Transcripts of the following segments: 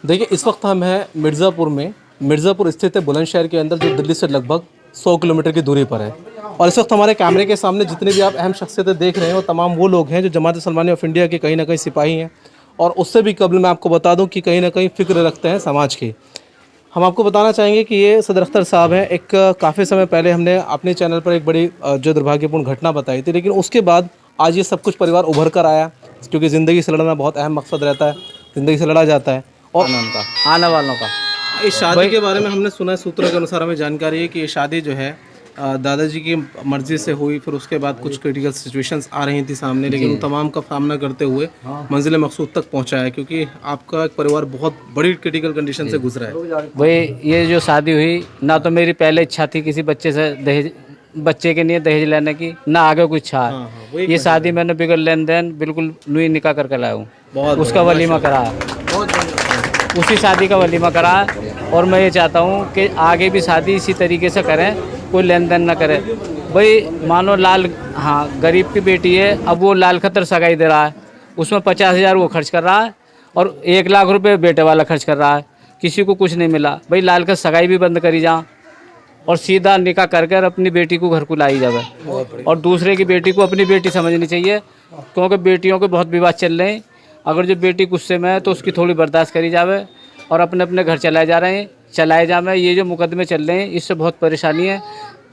देखिए, इस वक्त हम हैं मिर्ज़ापुर में। मिर्ज़ापुर स्थित है बुलंदशहर के अंदर, जो दिल्ली से लगभग 100 किलोमीटर की दूरी पर है। और इस वक्त हमारे कैमरे के सामने जितने भी आप अहम शख्सियतें देख रहे हैं, वो तमाम वो लोग हैं जो जमात इस्लामी ऑफ इंडिया के कहीं ना कहीं सिपाही हैं। और उससे भी कबल मैं आपको बता दूं कि कहीं ना कहीं फ़िक्र रखते हैं समाज की। हम आपको बताना चाहेंगे कि ये सदर अख्तर साहब हैं। एक काफ़ी समय पहले हमने अपने चैनल पर एक बड़ी जो दुर्भाग्यपूर्ण घटना बताई थी, लेकिन उसके बाद आज ये सब कुछ परिवार उभर कर आया, क्योंकि ज़िंदगी से लड़ना बहुत अहम मकसद रहता है, ज़िंदगी से लड़ा जाता है। और उनका आने वालों का इस शादी के बारे में हमने सुना है, सूत्रों के अनुसार हमें जानकारी है कि ये शादी जो है दादाजी की मर्ज़ी से हुई। फिर उसके बाद कुछ क्रिटिकल सिचुएशंस आ रही थी सामने, लेकिन उन तमाम का सामना करते हुए मंजिल मकसूद तक पहुंचा है, क्योंकि आपका एक परिवार बहुत बड़ी क्रिटिकल कंडीशन से गुजरा है। भाई ये जो शादी हुई ना, तो मेरी पहले इच्छा थी किसी बच्चे से दहेज, बच्चे के लिए दहेज लेने की, ना आगे कोई इच्छा है। ये शादी मैंने बिगड़ लेन देन बिल्कुल नुई निकाह करके लाया हूँ। उसका वलीमा करा, उसी शादी का वलीमा करा। और मैं ये चाहता हूँ कि आगे भी शादी इसी तरीके से करें, कोई लेन देन ना करे। भाई मानो लाल, हाँ गरीब की बेटी है, अब वो लाल खतर सगाई दे रहा है, उसमें 50,000 वो खर्च कर रहा है और 1 लाख रुपए बेटे वाला खर्च कर रहा है, किसी को कुछ नहीं मिला। भाई लाल खत सगाई भी बंद करी जा और सीधा निकाह कर अपनी बेटी को घर को लाई जावे। और दूसरे की बेटी को अपनी बेटी समझनी चाहिए, क्योंकि बेटियों के बहुत विवाद चल रहे हैं। अगर जो बेटी गुस्से में है तो उसकी थोड़ी बर्दाश्त करी जावे और अपने अपने घर चलाए जा रहे हैं, चलाए जावे। ये जो मुकदमे चल रहे हैं, इससे बहुत परेशानी है।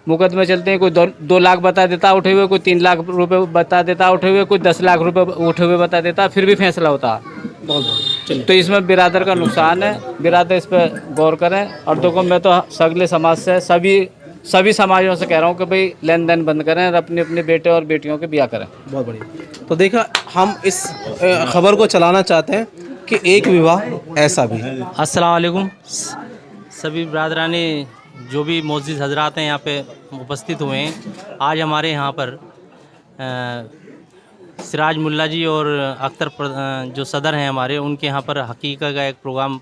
मुकदमे चलते हैं, कोई 2 लाख बता देता उठे हुए, कोई 3 लाख रुपए बता देता उठे हुए, कोई 10 लाख रुपए उठे हुए बता देता, फिर भी फैसला होता। तो इसमें बिरादर का नुकसान है, बिरादर इस पर गौर करें। और देखो, मैं तो सगले समाज से सभी समाजों से कह रहा हूँ कि भाई लेन देन बंद करें और अपने अपने बेटे और बेटियों के ब्याह करें। बहुत बढ़िया। तो देखा, हम इस खबर को चलाना चाहते हैं कि एक विवाह ऐसा भी। अस्सलाम वालेकुम सभी बरादरानी, जो भी मोअज़्ज़िज़ हज़रात हैं यहाँ पे उपस्थित हुए हैं। आज हमारे यहाँ पर सिराज मुल्ला जी और अख्तर जो सदर हैं हमारे, उनके यहाँ पर हकीक़त का एक प्रोग्राम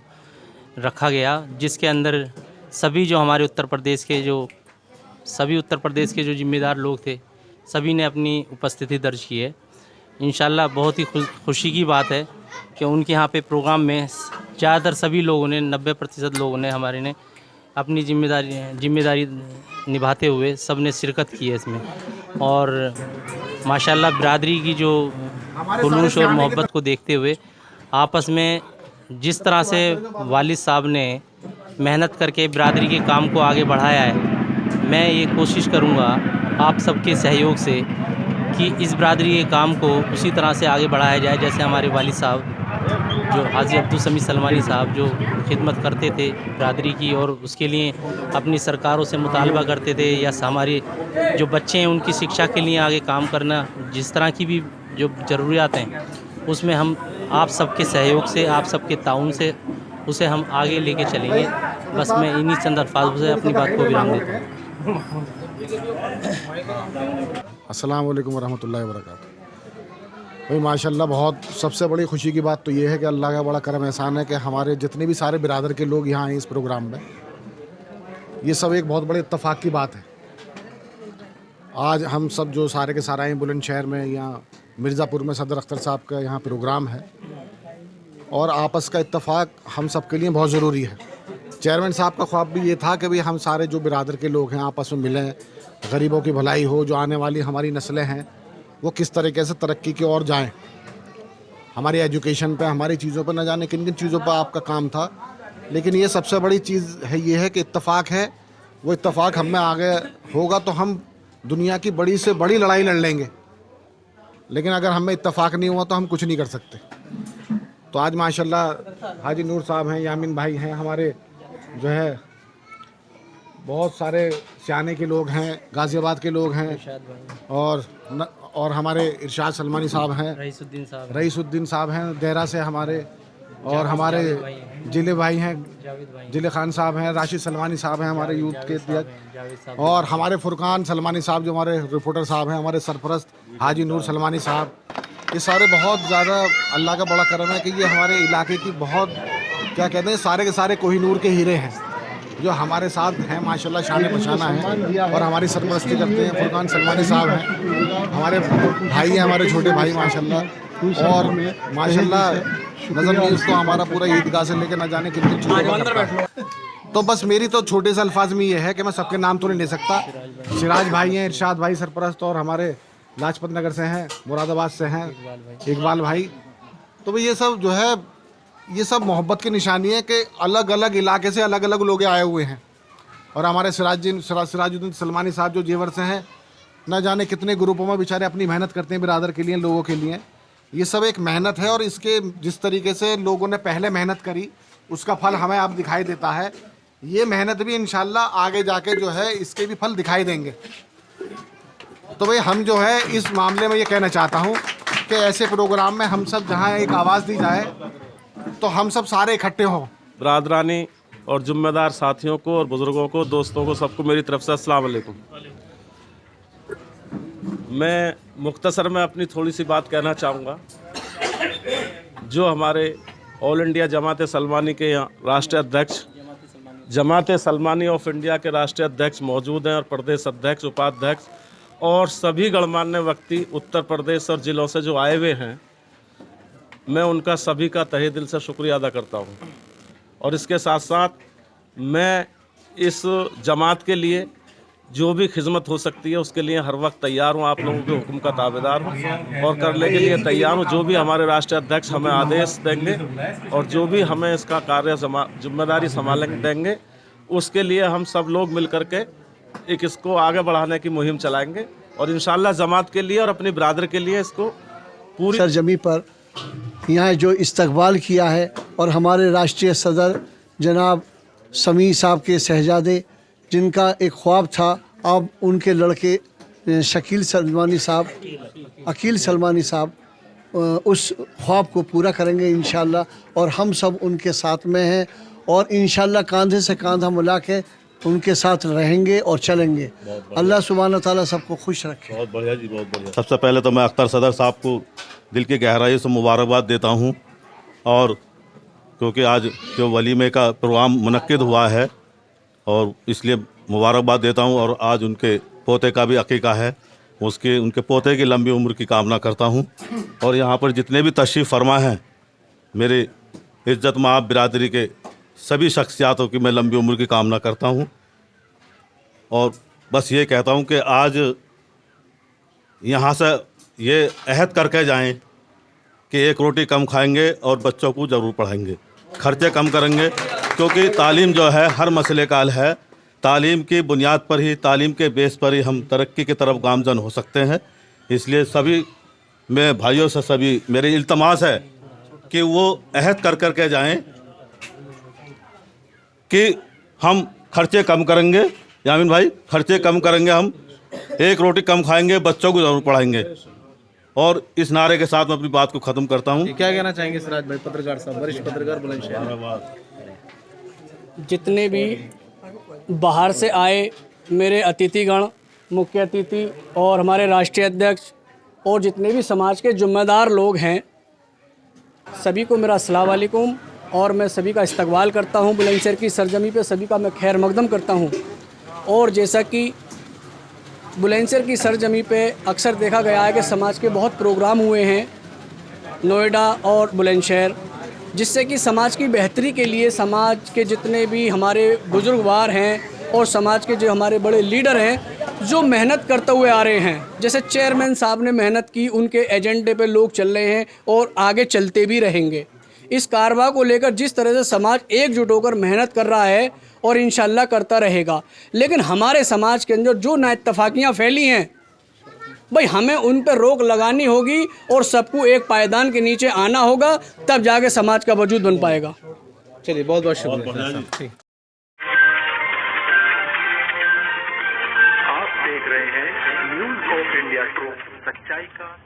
रखा गया, जिसके अंदर सभी जो हमारे उत्तर प्रदेश के जो ज़िम्मेदार लोग थे, सभी ने अपनी उपस्थिति दर्ज की है। इंशाल्लाह बहुत ही खुशी की बात है कि उनके यहाँ पे प्रोग्राम में ज़्यादातर सभी लोगों ने, 90% लोगों ने, हमारे ने अपनी जिम्मेदारी निभाते हुए सब ने शिरकत की है इसमें। और माशाल्लाह बिरादरी की जो खुलूस और मोहब्बत को देखते हुए आपस में जिस तरह से वालिद साहब ने मेहनत करके बिरादरी के काम को आगे बढ़ाया है, मैं ये कोशिश करूँगा आप सबके सहयोग से कि इस बिरादरी के काम को उसी तरह से आगे बढ़ाया जाए, जैसे हमारे वालिद साहब जो हाजी अब्दुल समीद सलमानी साहब जो खिदमत करते थे बिरादरी की, और उसके लिए अपनी सरकारों से मुतालबा करते थे, या हमारे जो बच्चे हैं उनकी शिक्षा के लिए आगे काम करना, जिस तरह की भी जो ज़रूरियात हैं, उसमें हम आप सबके सहयोग से, आप सबके ताउन से उसे हम आगे लेके चलेंगे। बस मैं इन्हीं चंद अल्फाज से अपनी बात को विराम देता हूँ। अस्सलाम वालेकुम वरहमतुल्लाहि वबरकातुहू। भाई माशाल्लाह, बहुत सबसे बड़ी खुशी की बात तो ये है कि अल्लाह का बड़ा करम एहसान है कि हमारे जितने भी सारे बिरादर के लोग यहाँ आए इस प्रोग्राम में, ये सब एक बहुत बड़े इत्तेफाक की बात है। आज हम सब जो सारे के सारे आए बुलंदशहर में, यहाँ मिर्ज़ापुर में सदर अख्तर साहब का यहाँ प्रोग्राम है, और आपस का इत्तेफाक हम सब के लिए बहुत ज़रूरी है। चेयरमैन साहब का ख्वाब भी ये था कि भाई हम सारे जो बिरादर के लोग हैं आपस में मिलें, गरीबों की भलाई हो, जो आने वाली हमारी नस्लें हैं वो किस तरीके से तरक्की की ओर जाएं। हमारी एजुकेशन पे, हमारी चीज़ों पे, न जाने किन किन चीज़ों पर आपका काम था, लेकिन ये सबसे बड़ी चीज़ है, ये है कि इत्तेफाक है। वो इत्तेफाक हम में आगे होगा तो हम दुनिया की बड़ी से बड़ी लड़ाई लड़ लेंगे, लेकिन अगर हमें इत्तेफाक नहीं हुआ तो हम कुछ नहीं कर सकते। तो आज माशाल्लाह हाजी नूर साहब हैं, यामीन भाई हैं, हमारे जो है बहुत सारे सियाने के लोग हैं, गाज़ियाबाद के लोग हैं, और हमारे इरशाद सलमानी साहब हैं, रईसुद्दीन साहब हैं देरा से हमारे, और हमारे जिले भाई हैं, जिले खान साहब हैं, राशिद सलमानी साहब हैं हमारे यूथ के अध्यक्ष, और हमारे फुरकान सलमानी साहब जो हमारे रिपोर्टर साहब हैं, हमारे सरपरस्त हाजी नूर सलमानी साहब। ये सारे बहुत ज़्यादा अल्लाह का बड़ा करम है कि ये हमारे इलाके की बहुत, क्या कहते हैं, सारे के सारे कोहिनूर के हीरे हैं जो हमारे साथ हैं माशाल्लाह, शान पशाना है, और हमारी सरपरस्ती करते हैं। फुरकान सलमानी साहब हैं, हमारे भाई हैं, हमारे छोटे भाई माशाल्लाह, और माशाल्लाह नजर नहीं उसको हमारा पूरा ईदगाह से लेकर न जाने कितनी चीज़ों का करता है। तो बस मेरी तो छोटे से अल्फाज में ये है कि मैं सबके नाम तो नहीं ले सकता। सिराज भाई हैं, इरशाद भाई सरपरस्त, और हमारे लाजपत नगर से हैं, मुरादाबाद से हैं इकबाल भाई। तो भाई ये सब जो है ये सब मोहब्बत की निशानी है कि अलग अलग इलाके से अलग अलग लोग आए हुए हैं। और हमारे सिराजुद्दीन सलमानी साहब जो जेवर से हैं, न जाने कितने ग्रुपों में बेचारे अपनी मेहनत करते हैं बिरादर के लिए, लोगों के लिए। ये सब एक मेहनत है और इसके जिस तरीके से लोगों ने पहले मेहनत करी उसका फल हमें अब दिखाई देता है। ये मेहनत भी इंशाल्लाह आगे जाके जो है इसके भी फल दिखाई देंगे। तो भाई हम जो है इस मामले में ये कहना चाहता हूँ कि ऐसे प्रोग्राम में हम सब जहाँ एक आवाज़ दी जाए तो हम सब सारे इकट्ठे हों। बरादरानी और जिम्मेदार साथियों को और बुज़ुर्गों को, दोस्तों को, सबको मेरी तरफ से अस्सलाम वालेकुम। मैं मुख्तसर में अपनी थोड़ी सी बात कहना चाहूँगा। जो हमारे ऑल इंडिया जमात सलमानी के यहाँ राष्ट्रीय अध्यक्ष, जमात सलमानी ऑफ इंडिया के राष्ट्रीय अध्यक्ष मौजूद हैं और प्रदेश अध्यक्ष, उपाध्यक्ष और सभी गणमान्य व्यक्ति उत्तर प्रदेश और ज़िलों से जो आए हुए हैं, मैं उनका सभी का तहे दिल से शुक्रिया अदा करता हूँ। और इसके साथ साथ मैं इस जमात के लिए जो भी खिदमत हो सकती है उसके लिए हर वक्त तैयार हूँ। आप लोगों के हुक्म का ताबेदार हूँ और करने के लिए तैयार हूँ। जो भी हमारे राष्ट्रीय अध्यक्ष हमें आदेश देंगे और जो भी हमें इसका कार्य जिम्मेदारी संभालने देंगे, उसके लिए हम सब लोग मिल कर के एक इसको आगे बढ़ाने की मुहिम चलाएंगे और इंशाल्लाह जमात के लिए और अपनी बिरादरी के लिए इसको पूरी सरजमी पर यहाँ जो इस्तकबाल किया है। और हमारे राष्ट्रीय सदर जनाब समी साहब के शहजादे, जिनका एक ख्वाब था, अब उनके लड़के शकील सलमानी साहब, अकील सलमानी साहब उस ख्वाब को पूरा करेंगे इंशाल्लाह। और हम सब उनके साथ में हैं और इंशाल्लाह कंधे से कंधा मिला के उनके साथ रहेंगे और चलेंगे। अल्लाह सुब्हानहू ताला सबको खुश रखे। बहुत बढ़िया जी, बहुत बढ़िया। सबसे पहले तो मैं अख्तर सदर साहब को दिल की गहराई से मुबारकबाद देता हूँ। और क्योंकि आज जो वलीमे का प्रोग्राम मुनक्किद हुआ है और इसलिए मुबारकबाद देता हूँ। और आज उनके पोते का भी अकीका है, उनके पोते की लंबी उम्र की कामना करता हूँ। और यहाँ पर जितने भी तशरीफ़ फरमा हैं, मेरे इज़्ज़त माब बिरादरी के सभी शख्सियातों की मैं लंबी उम्र की कामना करता हूँ। और बस ये कहता हूँ कि आज यहाँ से ये अहद करके जाएं कि एक रोटी कम खाएंगे और बच्चों को ज़रूर पढ़ाएंगे, खर्चे कम करेंगे। क्योंकि तालीम जो है हर मसले का हल है। तालीम की बुनियाद पर ही, तालीम के बेस पर ही हम तरक्की की तरफ गामजन हो सकते हैं। इसलिए सभी मैं भाइयों से सभी मेरी इल्तमास है कि वो अहद कर के जाएं कि हम खर्चे कम करेंगे। यामीन भाई, खर्चे कम करेंगे, हम एक रोटी कम खाएंगे, बच्चों को ज़रूर पढ़ाएंगे। और इस नारे के साथ मैं अपनी बात को ख़त्म करता हूँ। क्या कहना चाहेंगे सिराज भाई, पत्रकार साहब, वरिष्ठ पत्रकार बुलंदशहर? जितने भी बाहर से आए मेरे अतिथिगण, मुख्य अतिथि और हमारे राष्ट्रीय अध्यक्ष और जितने भी समाज के जिम्मेदार लोग हैं, सभी को मेरा अस्सलाम वालेकुम। और मैं सभी का इस्तकबाल करता हूं बुलंदशहर की सरजमी पे, सभी का मैं खैर मकदम करता हूं। और जैसा कि बुलंदशहर की सरजमी पे अक्सर देखा गया है कि समाज के बहुत प्रोग्राम हुए हैं नोएडा और बुलंदशहर, जिससे कि समाज की बेहतरी के लिए समाज के जितने भी हमारे बुजुर्गवार हैं और समाज के जो हमारे बड़े लीडर हैं जो मेहनत करते हुए आ रहे हैं, जैसे चेयरमैन साहब ने मेहनत की, उनके एजेंडे पे लोग चल रहे हैं और आगे चलते भी रहेंगे। इस कारवा को लेकर जिस तरह से समाज एकजुट होकर मेहनत कर रहा है और इंशाल्लाह करता रहेगा, लेकिन हमारे समाज के अंदर जो नाइत्तफाकियाँ फैली हैं भाई, हमें उन पर रोक लगानी होगी और सबको एक पायदान के नीचे आना होगा, तब जाके समाज का वजूद बन पाएगा। चलिए, बहुत बहुत शुक्रिया। आप देख रहे हैं न्यूज़ ऑफ इंडिया ट्रूथ, सच्चाई का